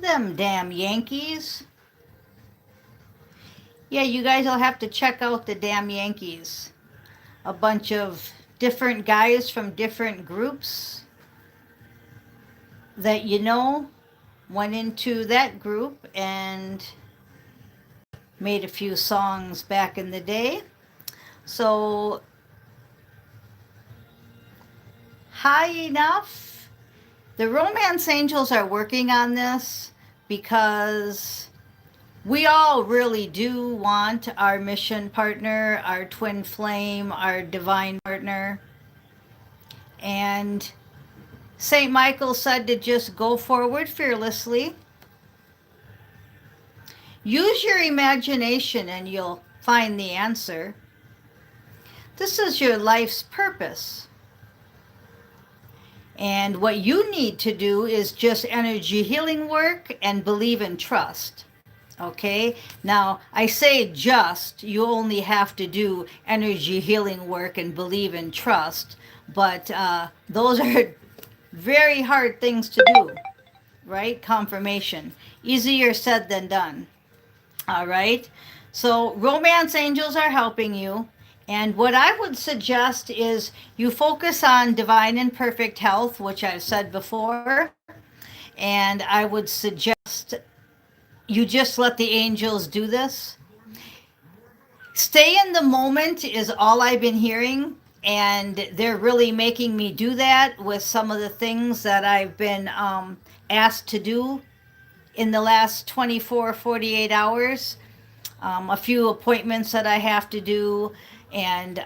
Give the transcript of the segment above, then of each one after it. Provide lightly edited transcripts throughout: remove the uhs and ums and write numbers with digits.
Them damn Yankees. Yeah, you guys will have to check out the damn Yankees. A bunch of different guys from different groups that you know went into that group and made a few songs back in the day. So, high enough. The Romance Angels are working on this because we all really do want our mission partner, our twin flame, our divine partner. And St. Michael said to just go forward fearlessly. Use your imagination and you'll find the answer. This is your life's purpose. And what you need to do is just energy healing work and believe and trust. Okay? Now, I say just, you only have to do energy healing work and believe and trust, but those are very hard things to do, right? Confirmation. Easier said than done. All right? So, romance angels are helping you. And what I would suggest is you focus on divine and perfect health, which I've said before. And I would suggest you just let the angels do this. Stay in the moment is all I've been hearing. And they're really making me do that with some of the things that I've been asked to do in the last 24, 48 hours. A few appointments that I have to do, and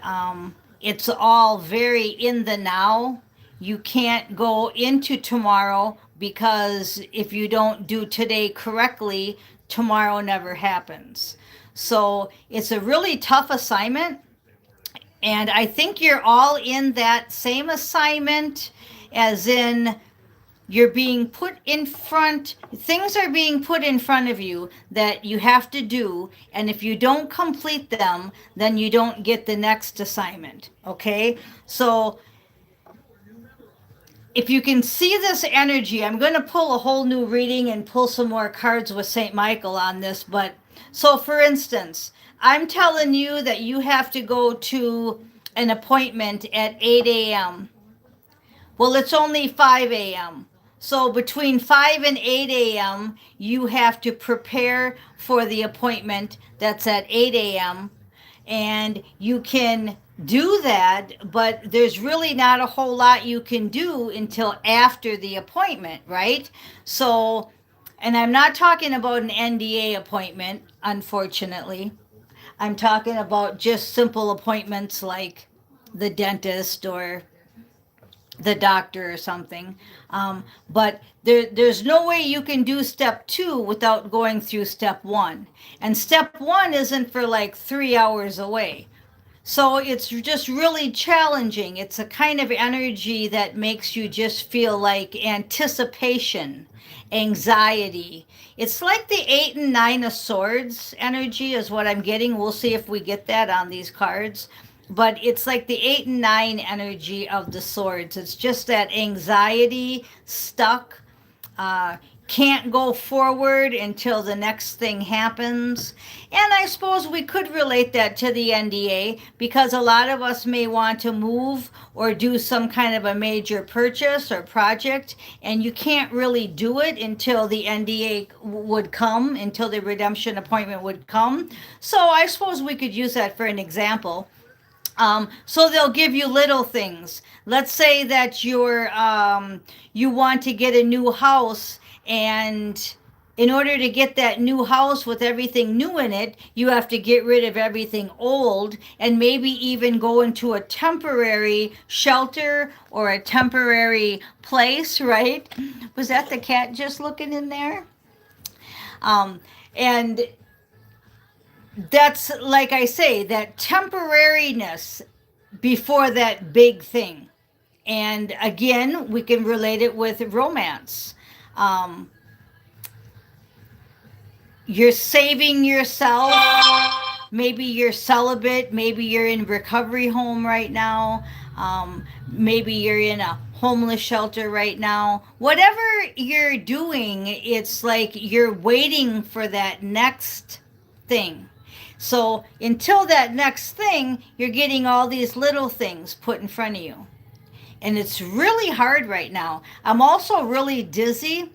it's all very in the now. You can't go into tomorrow because if you don't do today correctly, tomorrow never happens. So it's a really tough assignment, and I think you're all in that same assignment, as in you're being put in front, things are being put in front of you that you have to do, and if you don't complete them, then you don't get the next assignment. Okay, so if you can see this energy, I'm going to pull a whole new reading and pull some more cards with St. Michael on this. But so for instance, I'm telling you that you have to go to an appointment at 8 a.m. Well, it's only 5 a.m. So between 5 and 8 a.m., you have to prepare for the appointment that's at 8 a.m. And you can do that, but there's really not a whole lot you can do until after the appointment, right? So, and I'm not talking about an NDA appointment, unfortunately. I'm talking about just simple appointments like the dentist or the doctor or something. But there's no way you can do step two without going through step one. And step one isn't for like 3 hours away. So it's just really challenging. It's a kind of energy that makes you just feel like anticipation, anxiety. It's like the 8 and 9 of Swords energy, is what I'm getting. We'll see if we get that on these cards. But it's like the 8 and 9 energy of the Swords. It's just that anxiety, stuck, uh, can't go forward until the next thing happens. And I suppose we could relate that to the NDA, because a lot of us may want to move or do some kind of a major purchase or project, and you can't really do it until the NDA would come, until the redemption appointment would come. So I suppose we could use that for an example. So they'll give you little things. Let's say that you want to get a new house, and in order to get that new house with everything new in it, you have to get rid of everything old and maybe even go into a temporary shelter or a temporary place, right? Was that the cat just looking in there? And that's, like I say, that temporariness before that big thing. And again, we can relate it with romance. Um, you're saving yourself. Maybe you're celibate. Maybe you're in recovery home right now. Maybe you're in a homeless shelter right now. Whatever you're doing, it's like you're waiting for that next thing. So until that next thing, you're getting all these little things put in front of you. And it's really hard right now. I'm also really dizzy.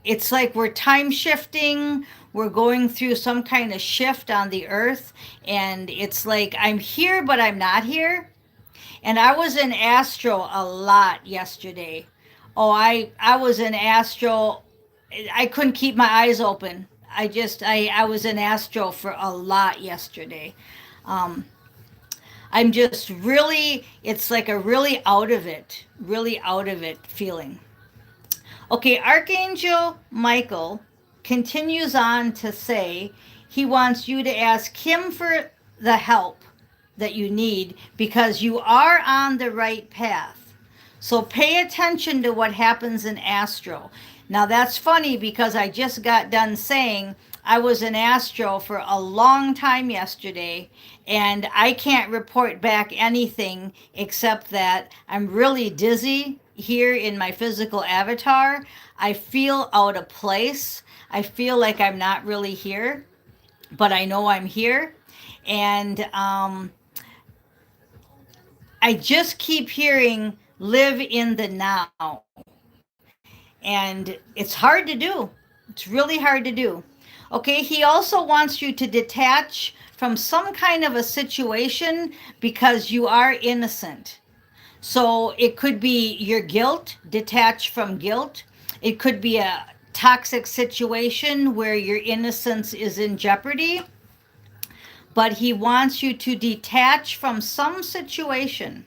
It's like we're time shifting. We're going through some kind of shift on the earth. And it's like I'm here, but I'm not here. And I was in Astro a lot yesterday. Oh, I was in Astro. I couldn't keep my eyes open. I was in Astro for a lot yesterday. Um, I'm just really, it's like a really out of it feeling. Okay, Archangel Michael continues on to say he wants you to ask him for the help that you need because you are on the right path. So pay attention to what happens in Astro. Now that's funny because I just got done saying I was in Astro for a long time yesterday and I can't report back anything except that I'm really dizzy here in my physical avatar. I feel out of place. I feel like I'm not really here, but I know I'm here. And I just keep hearing live in the now. And it's hard to do. It's really hard to do. Okay, he also wants you to detach from some kind of a situation because you are innocent. So it could be your guilt, detach from guilt. It could be a toxic situation where your innocence is in jeopardy. But he wants you to detach from some situation.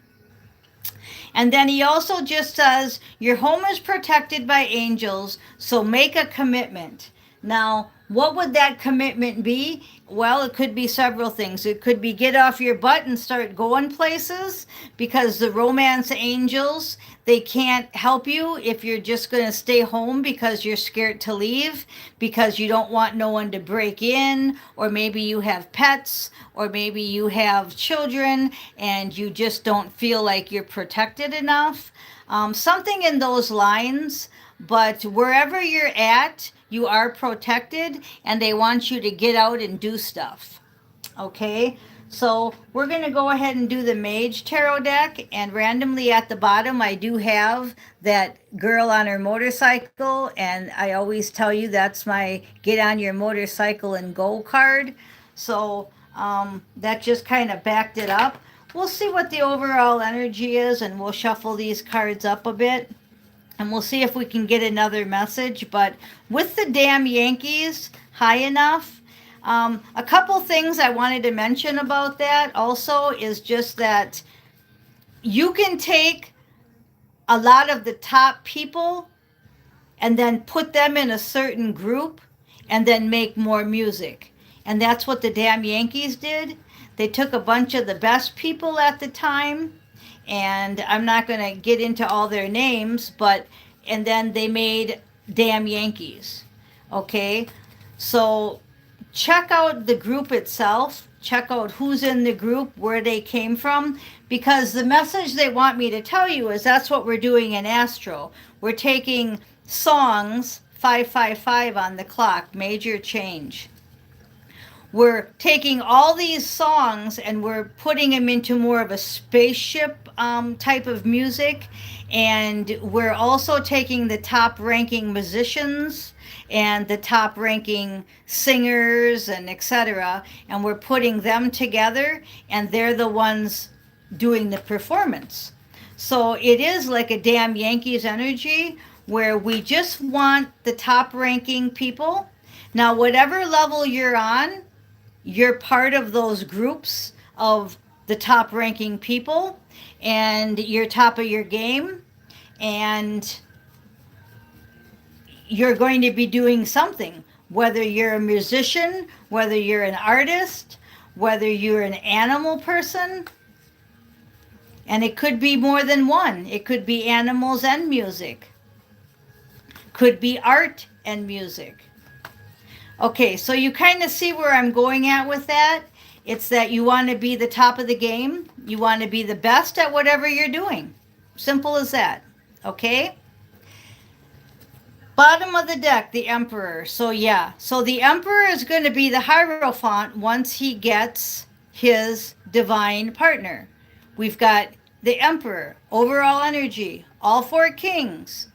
And then he also just says, your home is protected by angels, so make a commitment. Now, what would that commitment be? Well, it could be several things. It could be get off your butt and start going places because the romance angels, they can't help you if you're just going to stay home because you're scared to leave, because you don't want no one to break in, or maybe you have pets, or maybe you have children and you just don't feel like you're protected enough. Something in those lines, but wherever you're at, you are protected and they want you to get out and do stuff. Okay, so we're going to go ahead and do the Mage Tarot deck, and randomly at the bottom I do have that girl on her motorcycle, and I always tell you that's my get on your motorcycle and go card. So that just kind of backed it up. We'll see what the overall energy is, and we'll shuffle these cards up a bit. And we'll see if we can get another message. But with the damn Yankees high enough, a couple things I wanted to mention about that also is just that you can take a lot of the top people and then put them in a certain group and then make more music. And that's what the damn Yankees did. They took a bunch of the best people at the time, and I'm not going to get into all their names, but and then they made damn Yankees. Okay, so check out the group itself, check out who's in the group, where they came from, because the message they want me to tell you is that's what we're doing in Astro. We're taking songs, 555 on the clock, major change. We're taking all these songs and we're putting them into more of a spaceship type of music. And we're also taking the top ranking musicians and the top ranking singers and etc. And we're putting them together, and they're the ones doing the performance. So it is like a damn Yankees energy where we just want the top ranking people. Now, whatever level you're on, you're part of those groups of the top ranking people, and you're top of your game, and you're going to be doing something, whether you're a musician, whether you're an artist, whether you're an animal person. And it could be more than one. It could be animals and music, could be art and music. Okay, so you kind of see where I'm going at with that. It's that you want to be the top of the game. You want to be the best at whatever you're doing. Simple as that. Okay? Bottom of the deck, the Emperor. So yeah, so the Emperor is going to be the Hierophant once he gets his divine partner. We've got the Emperor, overall energy, all four kings.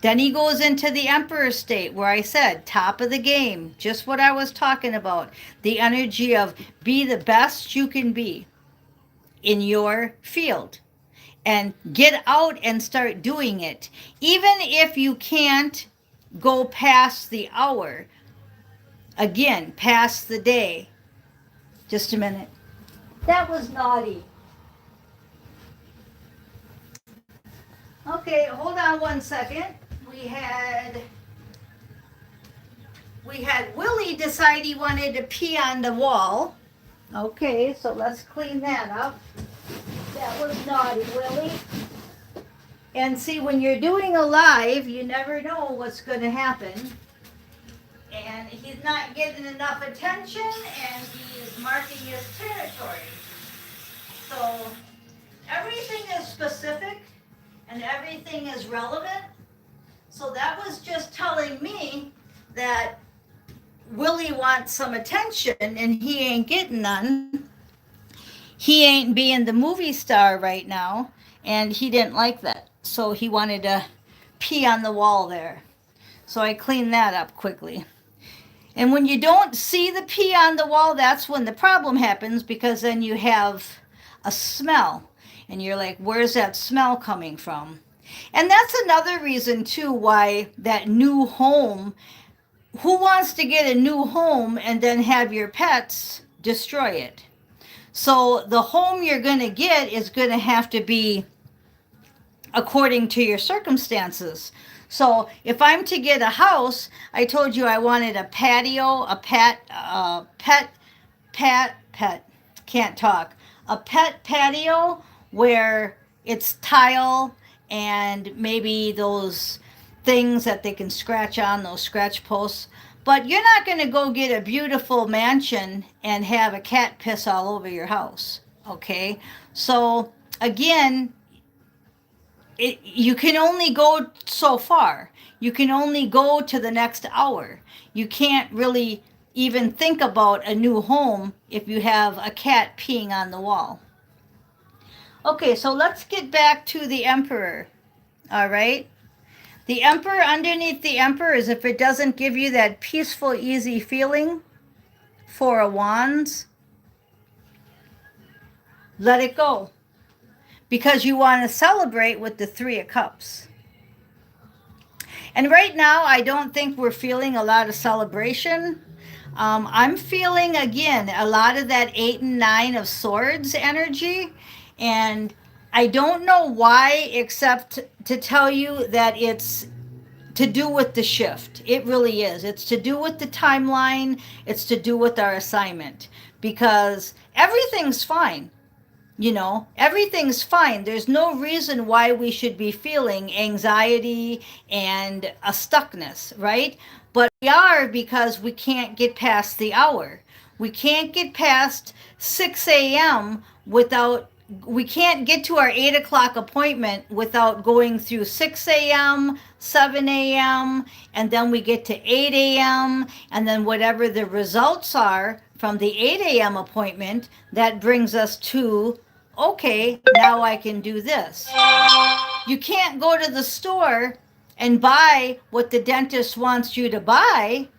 Then he goes into the Emperor state where I said, top of the game, just what I was talking about. The energy of be the best you can be in your field and get out and start doing it. Even if you can't go past the hour, again, past the day. Just a minute. That was naughty. Okay, hold on one second. We had Willie decide he wanted to pee on the wall. Okay, so let's clean that up. That was naughty, Willie. And see, when you're doing a live, you never know what's going to happen. And he's not getting enough attention, and he's marking his territory. So everything is specific, and everything is relevant. So that was just telling me that Willie wants some attention, and he ain't getting none. He ain't being the movie star right now, and he didn't like that. So he wanted to pee on the wall there. So I cleaned that up quickly. And when you don't see the pee on the wall, that's when the problem happens, because then you have a smell. And you're like, where's that smell coming from? And that's another reason, too, why that new home, who wants to get a new home and then have your pets destroy it? So the home you're going to get is going to have to be according to your circumstances. So if I'm to get a house, I told you I wanted a patio, a pet, can't talk, a pet patio where it's tile and maybe those things that they can scratch on, those scratch posts. But you're not going to go get a beautiful mansion and have a cat piss all over your house, okay? So again, you can only go so far. You can only go to the next hour. You can't really even think about a new home if you have a cat peeing on the wall. Okay, so let's get back to the Emperor. All right? The Emperor, underneath the Emperor, is if it doesn't give you that peaceful, easy feeling, Four of Wands, let it go. Because you want to celebrate with the Three of Cups. And right now, I don't think we're feeling a lot of celebration. I'm feeling, again, a lot of that 8 and 9 of Swords energy. And I don't know why, except to tell you that it's to do with the shift. It really is. It's to do with the timeline. It's to do with our assignment. Because everything's fine. You know, everything's fine. There's no reason why we should be feeling anxiety and a stuckness, right? But we are, because we can't get past the hour. We can't get past 6 a.m. we can't get to our 8 o'clock appointment without going through 6 a.m., 7 a.m., and then we get to 8 a.m., and then whatever the results are from the 8 a.m. appointment, that brings us to, okay, now I can do this. You can't go to the store and buy what the dentist wants you to buy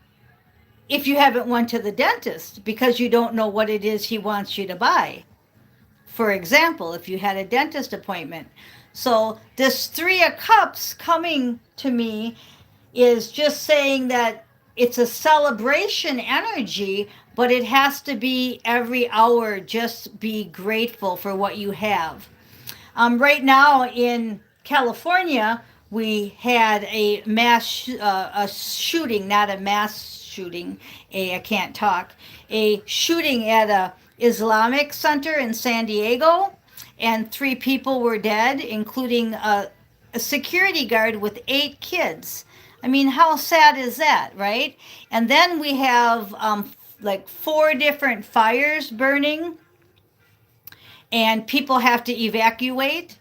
if you haven't went to the dentist, because you don't know what it is he wants you to buy. For example, if you had a dentist appointment. So this Three of Cups coming to me is just saying that it's a celebration energy, but it has to be every hour. Just be grateful for what you have. Right now in California, we had a a shooting, not a mass shooting, I can't talk, a shooting at a Islamic center in San Diego, and 3 people were dead, including a security guard with 8 kids. I mean, how sad is that, right? And then we have like 4 different fires burning, and people have to evacuate.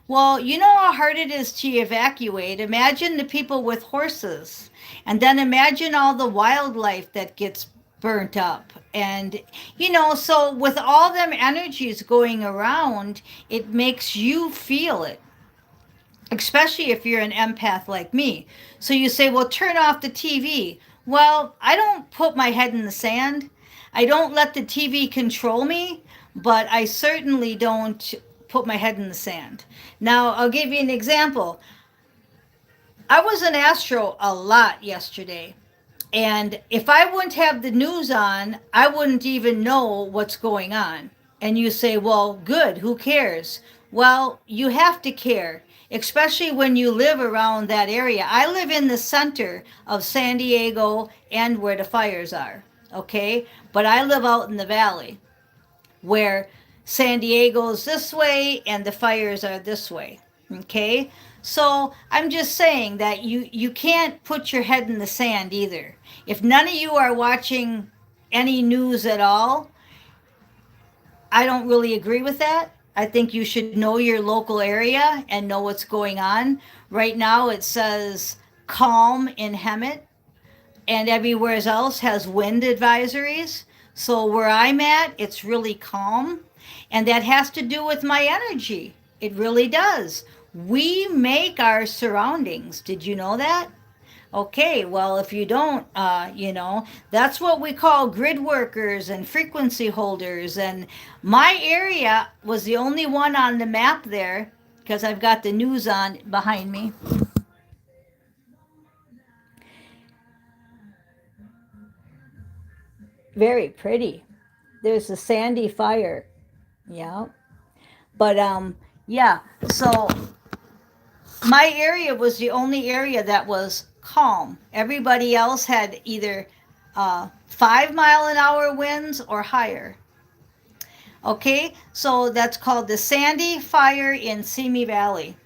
Well, you know how hard it is to evacuate. Imagine the people with horses, and then imagine all the wildlife that gets burnt up. And, so with all them energies going around, it makes you feel it, especially if you're an empath like me. So you say, well, turn off the TV. Well, I don't put my head in the sand. I don't let the TV control me, but I certainly don't put my head in the sand. Now, I'll give you an example. I was in Astro a lot yesterday. And if I wouldn't have the news on, I wouldn't even know what's going on. And you say, well, good, who cares? Well, you have to care, especially when you live around that area. I live in the center of San Diego and where the fires are, okay? But I live out in the valley where San Diego's this way and the fires are this way, okay? So I'm just saying that you can't put your head in the sand either. If none of you are watching any news at all, I don't really agree with that. I think you should know your local area and know what's going on. Right now it says calm in Hemet, and everywhere else has wind advisories. So where I'm at, it's really calm. And that has to do with my energy. It really does. We make our surroundings. Did you know that? Okay, well, if you don't, that's what we call grid workers and frequency holders. And my area was the only one on the map there because I've got the news on behind me. Very pretty. There's the Sandy Fire. Yeah. But yeah, so my area was the only area that was calm. Everybody else had either 5 mile an hour winds or higher. Okay, so that's called the Sandy Fire in Simi Valley.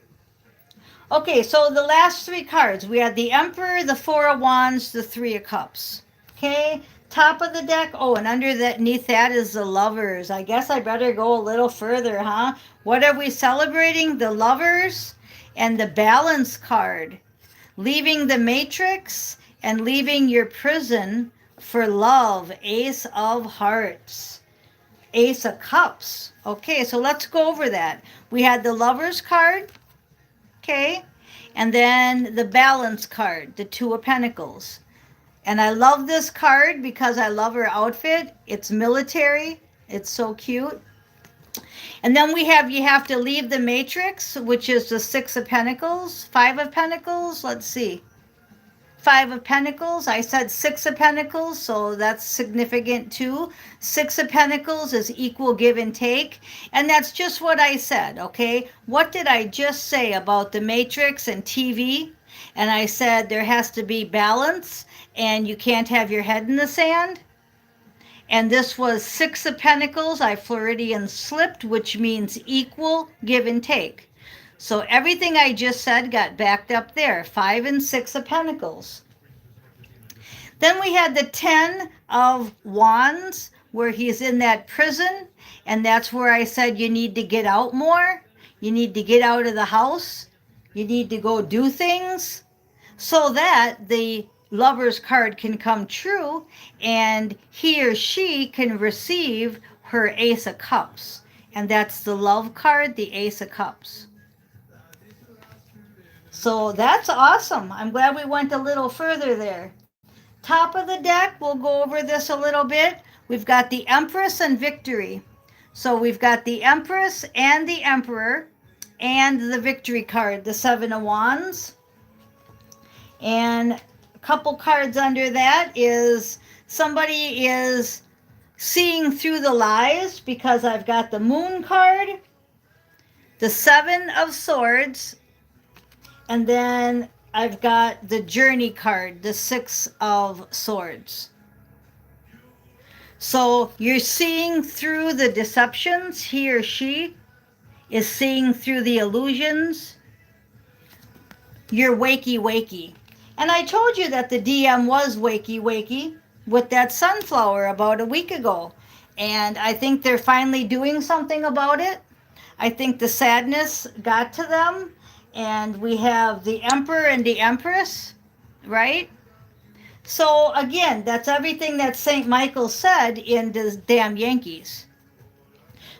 Okay, so the last three cards, we had the Emperor, the Four of Wands, the Three of Cups. Okay, top of the deck. Oh, and underneath that is the Lovers. I guess I better go a little further, huh? What are we celebrating? The Lovers and the Balance card. Leaving the Matrix and leaving your prison for love. Ace of Hearts. Ace of Cups. Okay, so let's go over that. We had the Lovers card. Okay, and then the Balance card, the Two of Pentacles. And I love this card because I love her outfit. It's military. It's so cute. And then we have, you have to leave the Matrix, which is the Six of Pentacles, Five of Pentacles. Let's see. Five of Pentacles. I said Six of Pentacles, so that's significant too. Six of Pentacles is equal give and take. And that's just what I said, okay? What did I just say about the Matrix and TV? And I said there has to be balance and you can't have your head in the sand. And this was Six of Pentacles. I Floridian slipped, which means equal give and take. So everything I just said got backed up there. Five and Six of Pentacles. Then we had the Ten of Wands, where he's in that prison. And that's where I said you need to get out more. You need to get out of the house. You need to go do things so that the Lover's card can come true and he or she can receive her Ace of Cups. And that's the Love card, the Ace of Cups. So that's awesome. I'm glad we went a little further there. Top of the deck, we'll go over this a little bit. We've got the Empress and Victory. So we've got the Empress and the Emperor and the Victory card, the Seven of Wands. And a couple cards under that is somebody is seeing through the lies because I've got the Moon card, the Seven of Swords, and then I've got the Journey card, the Six of Swords. So you're seeing through the deceptions. He or she is seeing through the illusions. You're wakey. And I told you that the DM was wakey with that sunflower about a week ago. And I think they're finally doing something about it. I think the sadness got to them. And we have the Emperor and the Empress, right? So again, that's everything that St. Michael said in the damn Yankees.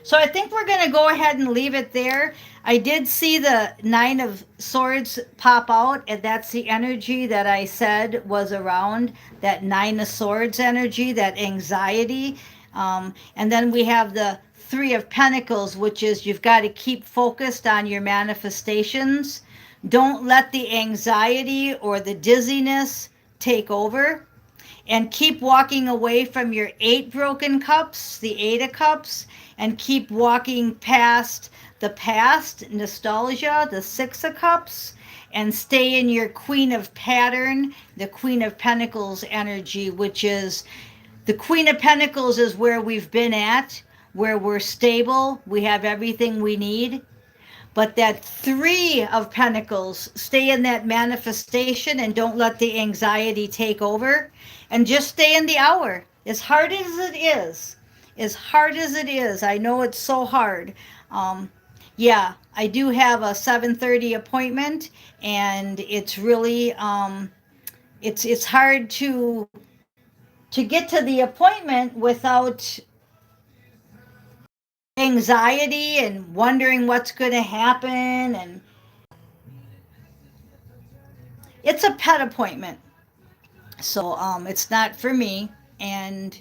So I think we're going to go ahead and leave it there. I did see the Nine of Swords pop out, and that's the energy that I said was around, that Nine of Swords energy, that anxiety. And then we have the Three of Pentacles, which is you've got to keep focused on your manifestations. Don't let the anxiety or the dizziness take over, and keep walking away from your 8 broken cups, the 8 of cups, and keep walking past the past, nostalgia, the 6 of cups, and stay in your Queen of Pattern, the Queen of Pentacles energy, which is the Queen of Pentacles is where we've been at, where we're stable, we have everything we need. But that 3 of Pentacles, stay in that manifestation and don't let the anxiety take over. And just stay in the hour. As hard as it is, I know it's so hard. Yeah, I do have a 7:30 appointment, and it's really it's hard to get to the appointment without anxiety and wondering what's going to happen. And it's a pet appointment, so it's not for me. And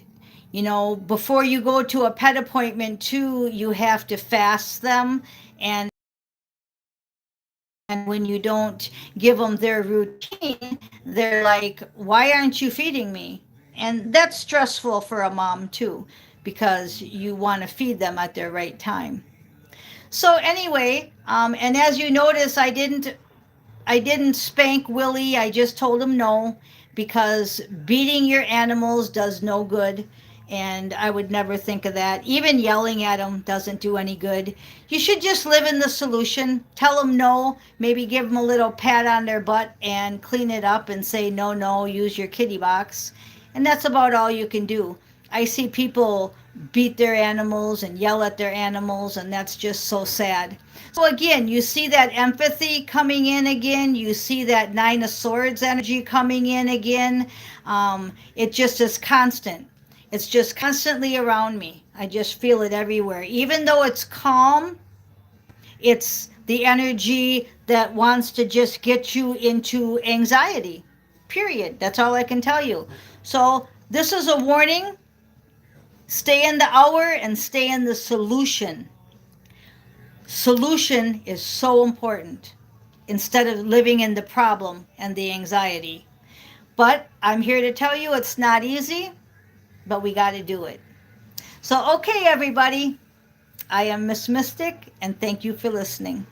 before you go to a pet appointment too, you have to fast them. And when you don't give them their routine, they're like, why aren't you feeding me? And that's stressful for a mom too, because you want to feed them at their right time. So anyway, and as you notice, I didn't spank Willie. I just told him no, because beating your animals does no good. And I would never think of that. Even yelling at them doesn't do any good. You should just live in the solution. Tell them no. Maybe give them a little pat on their butt and clean it up and say, no, no, use your kitty box. And that's about all you can do. I see people beat their animals and yell at their animals, and that's just so sad. So again, you see that empathy coming in again. You see that Nine of Swords energy coming in again. It just is constant. It's just constantly around me. I just feel it everywhere. Even though it's calm, it's the energy that wants to just get you into anxiety. Period. That's all I can tell you. So this is a warning. Stay in the hour and stay in the solution. Solution is so important instead of living in the problem and the anxiety. But I'm here to tell you it's not easy, but we got to do it. So, okay, everybody, I am Miss Mystic, and thank you for listening.